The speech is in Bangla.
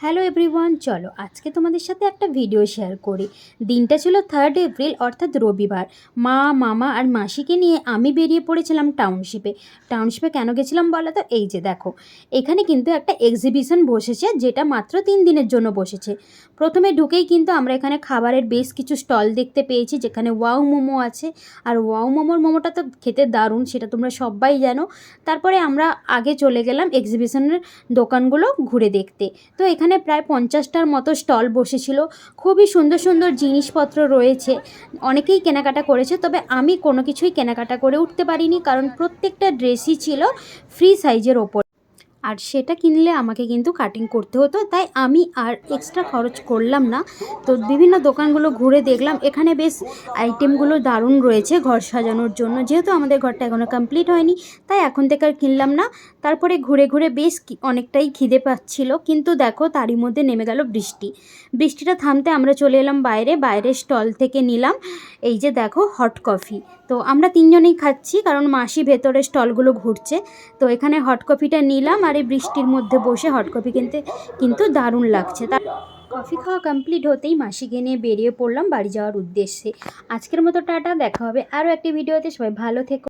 হ্যালো এভরিওয়ান, চলো আজকে তোমাদের সাথে একটা ভিডিও শেয়ার করি। দিনটা ছিল 3 এপ্রিল অর্থাৎ রবিবার। মা, মামা আর মাসিকে নিয়ে আমি বেরিয়ে পড়েছিলাম টাউনশিপে কেন গেছিলাম বলো তো? এই যে দেখো, এখানে কিন্তু একটা এক্সিবিশন বসেছে, যেটা মাত্র 3 দিনের জন্য বসেছে। প্রথমে ঢুকেই কিন্তু আমরা এখানে খাবারের বেশ কিছু স্টল দেখতে পেয়েছি, যেখানে ওয়াও মোমো আছে। আর ওয়াও মোমোটা তো খেতে দারুণ, সেটা তোমরা সবাই জানো। তারপরে আমরা আগে চলে গেলাম এক্সিবিশনের দোকানগুলো ঘুরে দেখতে। তো এখানে প্রায় 50টার মতো স্টল বসেছিল। খুবই সুন্দর সুন্দর জিনিসপত্র রয়েছে, অনেকেই কেনাকাটা করেছে, তবে আমি কোনো কিছুই কেনাকাটা করে উঠতে পারিনি, কারণ প্রত্যেকটা ড্রেসই ছিল ফ্রি সাইজের ওপর, আর সেটা কিনলে আমাকে কিন্তু কাটিং করতে হতো, তাই আমি আর এক্সট্রা খরচ করলাম না। তো বিভিন্ন দোকানগুলো ঘুরে দেখলাম, এখানে বেশ আইটেমগুলো দারুণ রয়েছে ঘর সাজানোর জন্য। যেহেতু আমাদের ঘরটা এখনও কমপ্লিট হয়নি, তাই এখন থেকে আর কিনলাম না। তারপরে ঘুরে ঘুরে বেশ অনেকটাই খিদে পাচ্ছিল, কিন্তু দেখো তারই মধ্যে নেমে গেল বৃষ্টিটা থামতে আমরা চলে এলাম বাইরের স্টল থেকে নিলাম এই যে দেখো হট কফি। তো আমরা 3জনেই খাচ্ছি, কারণ মাসি ভেতরে স্টলগুলো ঘুরছে। তো এখানে হট কফিটা নিলাম, আর এই বৃষ্টির মধ্যে বসে হট কফি কিনতে কিন্তু দারুণ লাগছে। তার কফি খাওয়া কমপ্লিট হতেই মাসিকে নিয়ে বেরিয়ে পড়লাম বাড়ি যাওয়ার উদ্দেশ্যে। আজকের মতো টাটা, দেখা হবে আরও একটি ভিডিওতে। সবাই ভালো থেকো।